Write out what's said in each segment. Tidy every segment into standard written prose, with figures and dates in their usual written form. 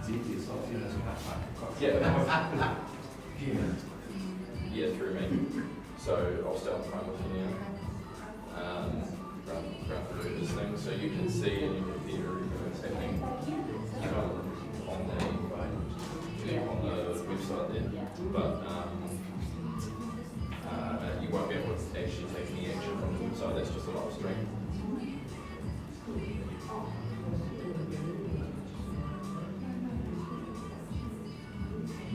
Yeah. Yeah, through me. So I'll start front with you now. Run through this thing so you can see and you can hear everything that's happening on the website there. But you won't be able to actually take any action from the website, that's just a live stream.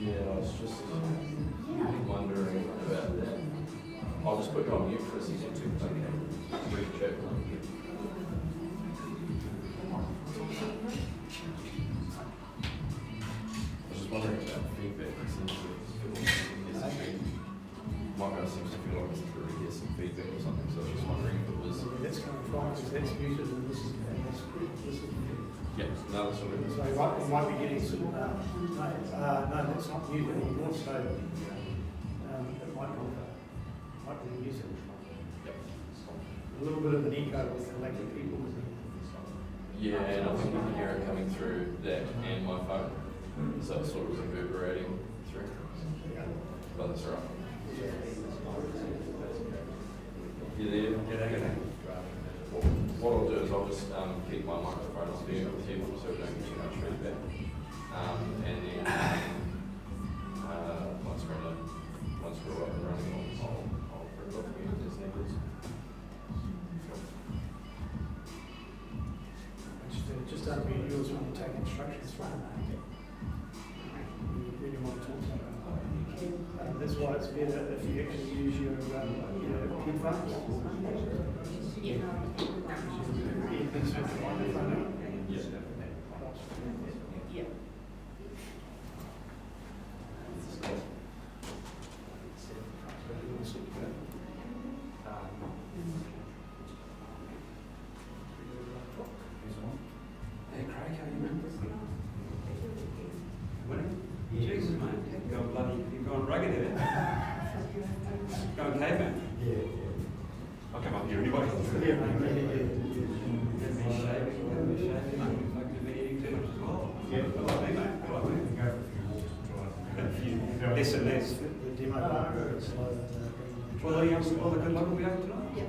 Yeah, I was just wondering about that. I'll just put you on mute for a second too, because I can read the chat. I was just wondering about feedback. My guy seems to feel like he's going to get some feedback or something, so I was just wondering if it was. That's coming from because that's muted and this is yeah, no, that's all good. so you might be getting some. No, that's not muted anymore. So it might be music. Yep. A little bit of an echo with the lack of people. Yeah, and I think you can hear it coming through that and my phone, so it's sort of reverberating through. But that's all right. You there? Yeah. What I'll do is I'll just keep my microphone on mute with you so we don't get too much feedback. And then once we're up and running, I'll bring it up again as needed. Just unmute yours when you take instructions from it. You really want to talk about it. That's why it's better if you actually use your headphones. Yeah. Earpiece with the microphone. Yes. Yeah. Hey Craig, how are you, man? Winning? Jesus, mate. You've gone rugged here. Going caveman. Yeah. I'll come up here anyway. Yeah. Have me shaving. Like to be eating too much as well. Yeah. Good like me, mate. Good like me. Less and less. The demo bar is slow. Well, the good luck will be over tonight. Yeah.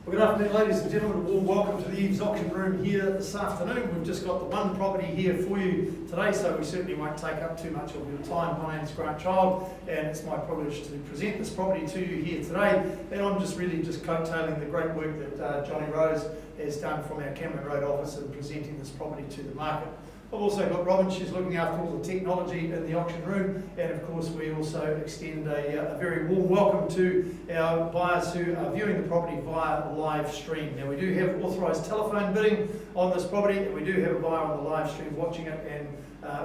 Well, good afternoon, ladies and gentlemen. A warm welcome to the Eve's Auction Room here this afternoon. We've just got the one property here for you today, so we certainly won't take up too much of your time. My name's Grant Child, and it's my privilege to present this property to you here today. And I'm just coattailing the great work that Johnny Rose has done from our Cameron Road office in presenting this property to the market. I've also got Robin, she's looking after all the technology in the auction room, and of course we also extend a very warm welcome to our buyers who are viewing the property via live stream. Now we do have authorised telephone bidding on this property, and we do have a buyer on the live stream watching it, and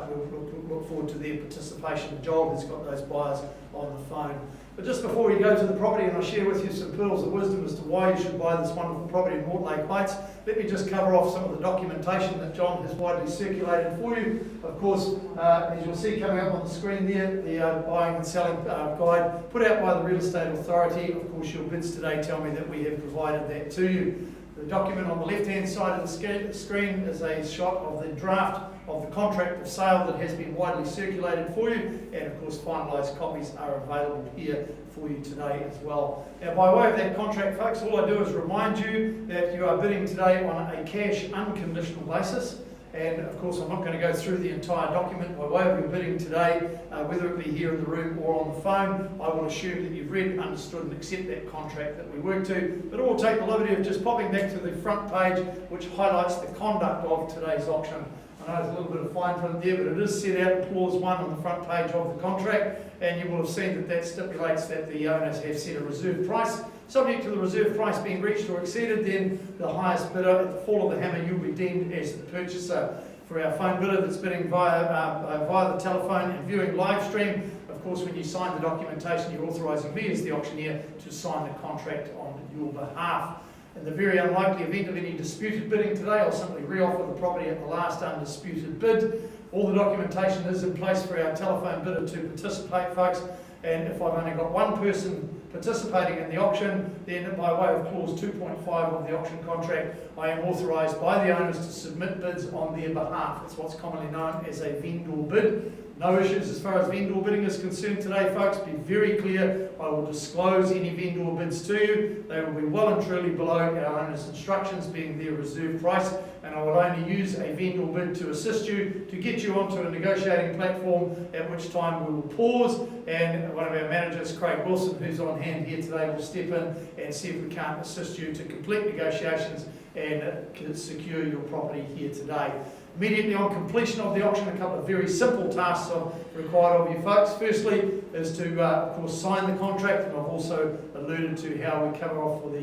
we'll look forward to their participation. Joel has got those buyers on the phone. But just before we go to the property and I share with you some pearls of wisdom as to why you should buy this wonderful property in Mortlake Heights, let me just cover off some of the documentation that John has widely circulated for you. Of course, as you'll see coming up on the screen there, the buying and selling guide put out by the Real Estate Authority. Of course, your bids today tell me that we have provided that to you. The document on the left-hand side of the screen is a shot of the draft of the contract of sale that has been widely circulated for you, and of course finalised copies are available here for you today as well. Now by way of that contract, folks, all I do is remind you that you are bidding today on a cash unconditional basis, and of course I'm not going to go through the entire document. By way of your bidding today, whether it be here in the room or on the phone, I will assume that you've read, understood and accept that contract that we work to, but I will take the liberty of just popping back to the front page which highlights the conduct of today's auction. I know there's a little bit of fine print there, but it is set out in clause 1 on the front page of the contract, and you will have seen that that stipulates that the owners have set a reserve price. Subject to the reserve price being reached or exceeded, then the highest bidder at the fall of the hammer, you'll be deemed as the purchaser. For our phone bidder that's bidding via the telephone and viewing live stream, of course when you sign the documentation you're authorising me as the auctioneer to sign the contract on your behalf. In the very unlikely event of any disputed bidding today, I'll simply re-offer the property at the last undisputed bid. All the documentation is in place for our telephone bidder to participate, folks. And if I've only got one person participating in the auction, then by way of clause 2.5 of the auction contract, I am authorised by the owners to submit bids on their behalf. It's what's commonly known as a vendor bid. No issues as far as vendor bidding is concerned today, folks. Be very clear. I will disclose any vendor bids to you. They will be well and truly below our owner's instructions, being their reserve price, and I will only use a vendor bid to assist you, to get you onto a negotiating platform, at which time we will pause, and one of our managers, Craig Wilson, who's on hand here today, will step in and see if we can't assist you to complete negotiations and secure your property here today. Immediately on completion of the auction, a couple of very simple tasks are required of you folks. Firstly is to, of course, sign the contract, and I've also alluded to how we cover off for the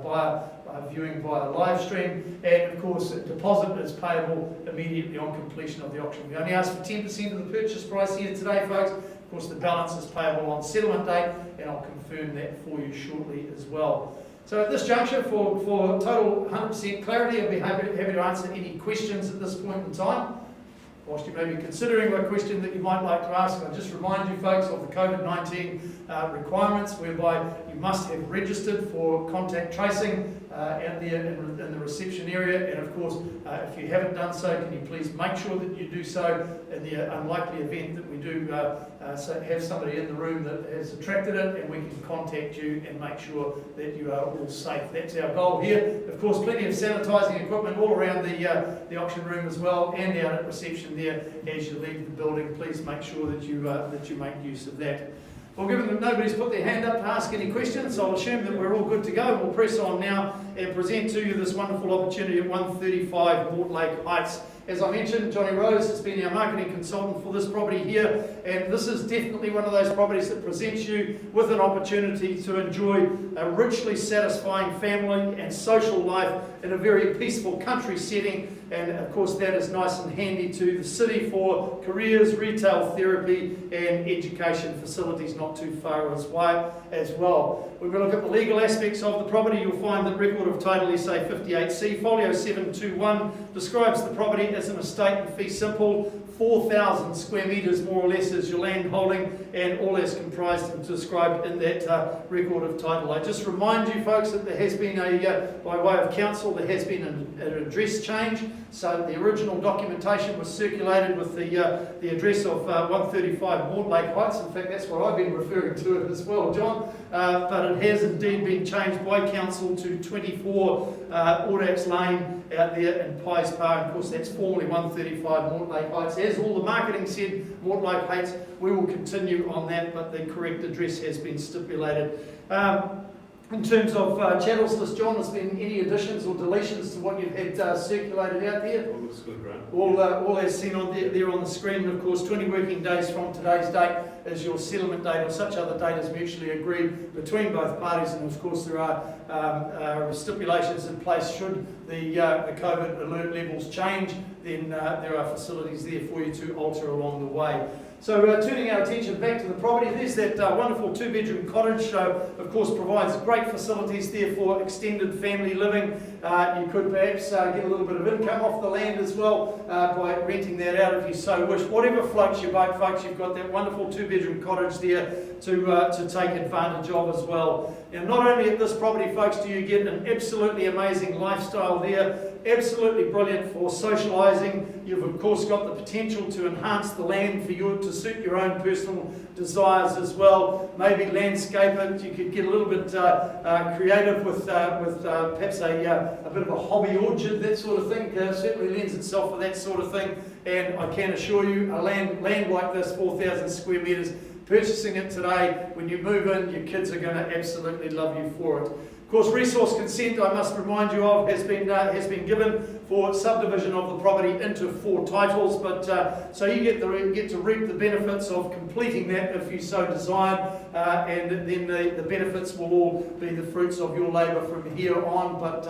buyer viewing via live stream, and of course a deposit is payable immediately on completion of the auction. We only ask for 10% of the purchase price here today, folks. Of course, the balance is payable on settlement date, and I'll confirm that for you shortly as well. So at this juncture, for total 100% clarity, I'll be happy to answer any questions at this point in time. Whilst you may be considering a question that you might like to ask, I'll just remind you folks of the COVID-19 requirements, whereby you must have registered for contact tracing out there in the reception area, and of course if you haven't done so, can you please make sure that you do so in the unlikely event that we do have somebody in the room that has attracted it, and we can contact you and make sure that you are all safe. That's our goal here. Of course, plenty of sanitising equipment all around the auction room as well, and out at reception there as you leave the building. Please make sure that you make use of that. Well, given that nobody's put their hand up to ask any questions, I'll assume that we're all good to go. We'll press on now and present to you this wonderful opportunity at 135 Mortlake Heights. As I mentioned, Johnny Rose has been our marketing consultant for this property here, and this is definitely one of those properties that presents you with an opportunity to enjoy a richly satisfying family and social life in a very peaceful country setting, and of course that is nice and handy to the city for careers, retail, therapy and education facilities not too far as well. When we look at the legal aspects of the property, you'll find that record of title SA 58C, folio 721, describes the property as an estate in fee simple, 4,000 square metres more or less is your land holding, and all as comprised and described in that record of title. I just remind you folks that there has been by way of council, there has been an address change. So the original documentation was circulated with the address of 135 Mortlake Heights. In fact, that's what I've been referring to it as well, John. But it has indeed been changed by council to 24 Audax Lane out there in Pies Park. Of course, that's formerly 135 Mortlake Heights. As all the marketing said, Mortlake Heights, we will continue on that, but the correct address has been stipulated. In terms of channels list, John, there's been any additions or deletions to what you've had circulated out there? All looks good, Grant. All as seen on there on the screen. And of course, 20 working days from today's date is your settlement date, or such other date is mutually agreed between both parties. And of course, there are stipulations in place should the COVID alert levels change. Then there are facilities there for you to alter along the way. So turning our attention back to the property, there's that wonderful two-bedroom cottage. So of course provides great facilities there for extended family living. You could perhaps get a little bit of income off the land as well by renting that out if you so wish. Whatever floats your boat, folks, you've got that wonderful two-bedroom cottage there to take advantage of as well. Now, not only at this property, folks, do you get an absolutely amazing lifestyle there, absolutely brilliant for socialising. You've of course got the potential to enhance the land for you to suit your own personal desires as well. Maybe landscape it. You could get a little bit creative with perhaps a bit of a hobby orchard, that sort of thing. Certainly lends itself for that sort of thing. And I can assure you, a land like this, 4,000 square metres, purchasing it today, when you move in, your kids are going to absolutely love you for it. Of course, resource consent, I must remind you of, has been given for subdivision of the property into 4 titles, but so you get to reap the benefits of completing that if you so desire, and then the benefits will all be the fruits of your labour from here on. But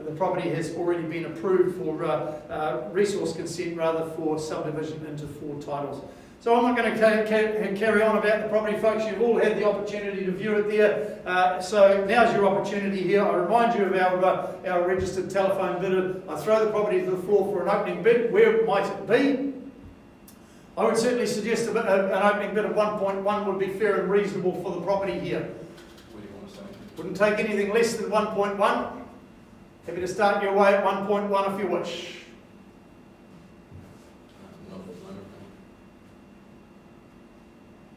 the property has already been approved for resource consent, rather, for subdivision into 4 titles. So I'm not going to carry on about the property, folks. You've all had the opportunity to view it there. So now's your opportunity here. I remind you of our registered telephone bidder. I throw the property to the floor for an opening bid. Where might it be? I would certainly suggest an opening bid of 1.1 would be fair and reasonable for the property here. What do you want to say? Wouldn't take anything less than 1.1. Happy to start your way at 1.1 if you wish. Not at the moment.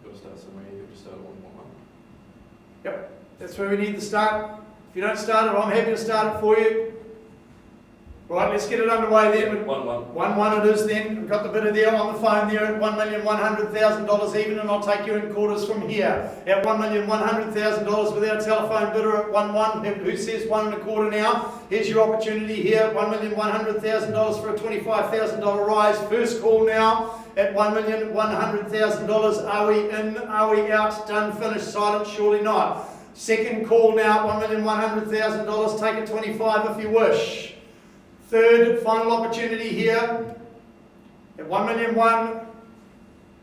Got to start somewhere. You have to start at 1.1. Yep, that's where we need to start. If you don't start it, I'm happy to start it for you. Right, let's get it underway then. 1.1. 1.1 it is then. We've got the bidder there on the phone there at $1,100,000 even, and I'll take you in quarters from here. At $1,100,000 with our telephone bidder at 1.1. Who says 1.25 now? Here's your opportunity here. $1,100,000 for a $25,000 rise. First call now at $1,100,000. Are we in? Are we out? Done, finished, silent? Surely not. Second call now at $1,100,000. Take it 25 if you wish. Third, final opportunity here at $1,100,000.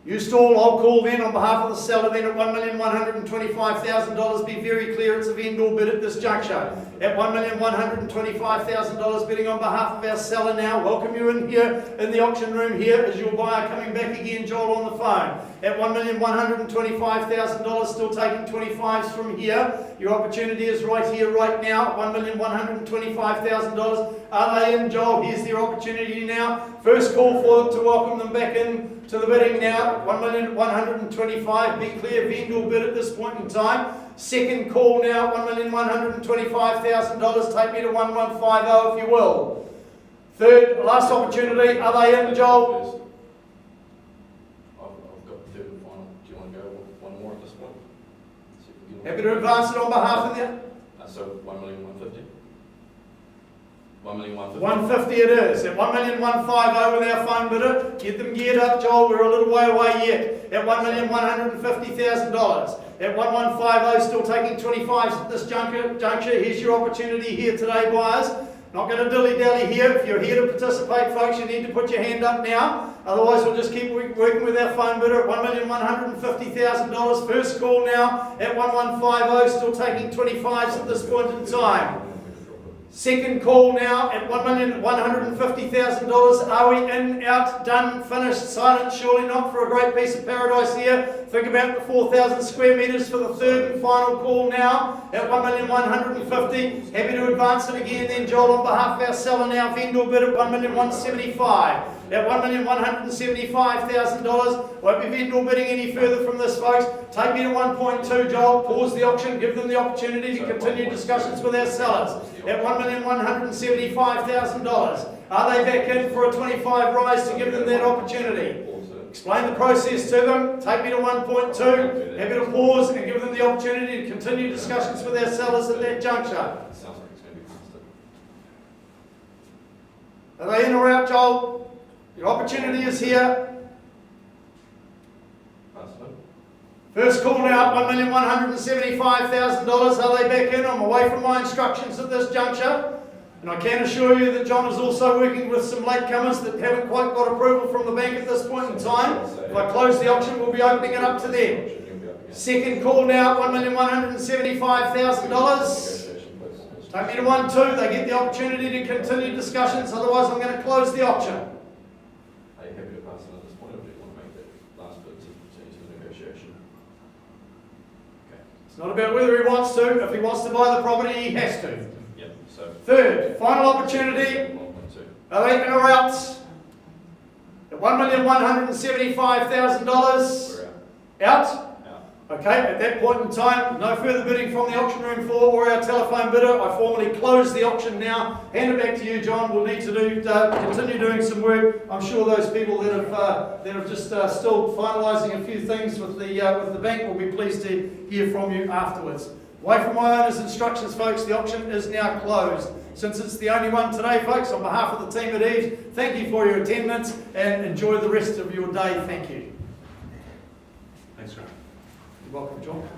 You stall, I'll call then on behalf of the seller then at $1,125,000. Be very clear, it's a vendor bid at this juncture. At $1,125,000 bidding on behalf of our seller now. Welcome you in here in the auction room here as your buyer coming back again, Joel on the phone. At $1,125,000, still taking 25s from here. Your opportunity is right here, right now, at $1,125,000. Are they in, Joel? Here's their opportunity now. First call for them to welcome them back in to the bidding now. $1,125,000. Be clear, vendor bid at this point in time. Second call now, $1,125,000. Take me to 1,150 if you will. Third, last opportunity. Are they in, Joel? I've got the third and final. Do you want to go one more at this point? Happy to advance it on behalf of them? So 1,150,000. 1,150,000. 150 it is. At 1,150,000 with our phone bidder. Get them geared up, Joel. We're a little way away yet. At $1,150,000. At 1,150, still taking 25s at this juncture. Here's your opportunity here today, buyers. Not going to dilly-dally here. If you're here to participate, folks, you need to put your hand up now. Otherwise, we'll just keep working with our phone bidder at $1,150,000. First call now at 1,150, still taking 25s at this point in time. Second call now at $1,150,000. Are we in, out, done, finished, silent? Surely not for a great piece of paradise here. Think about the 4,000 square metres for the third and final call now at $1,150,000. Happy to advance it again then, Joel, on behalf of our seller now. Vendor bid at $1,175,000. At $1,175,000. Won't be vendor bidding any further from this, folks. Take me to 1.2, Joel. Pause the auction. Give them the opportunity to continue discussions with our sellers. At $1,175,000. Are they back in for a 25 rise to give them that opportunity? Explain the process to them. Take me to 1.2. Happy to pause and give them the opportunity to continue discussions with our sellers at that juncture. Sounds like it's going to be faster. Are they in or out, Joel? Your opportunity is here. First call now, $1,175,000. Are they back in? I'm away from my instructions at this juncture. And I can assure you that John is also working with some latecomers that haven't quite got approval from the bank at this point in time. If I close the auction, we'll be opening it up to them. Second call now, $1,175,000. Take me to 1.2. They get the opportunity to continue discussions. Otherwise, I'm going to close the auction. Are you happy to pass it at this point, or do you want to make that last bit to the negotiation? Okay. It's not about whether he wants to. If he wants to buy the property, he has to. Yep. So. Third, final opportunity. 1.2. Are they in or out? At $1,175,000. We're Out? out. Okay, at that point in time, no further bidding from the auction room floor or our telephone bidder. I formally close the auction now. Hand it back to you, John. We'll need to continue doing some work. I'm sure those people that have just still finalising a few things with the bank will be pleased to hear from you afterwards. Away from my owner's instructions, folks, the auction is now closed. Since it's the only one today, folks, on behalf of the team at Eves, thank you for your attendance and enjoy the rest of your day. Thank you. Thanks, Grant. You're welcome, John.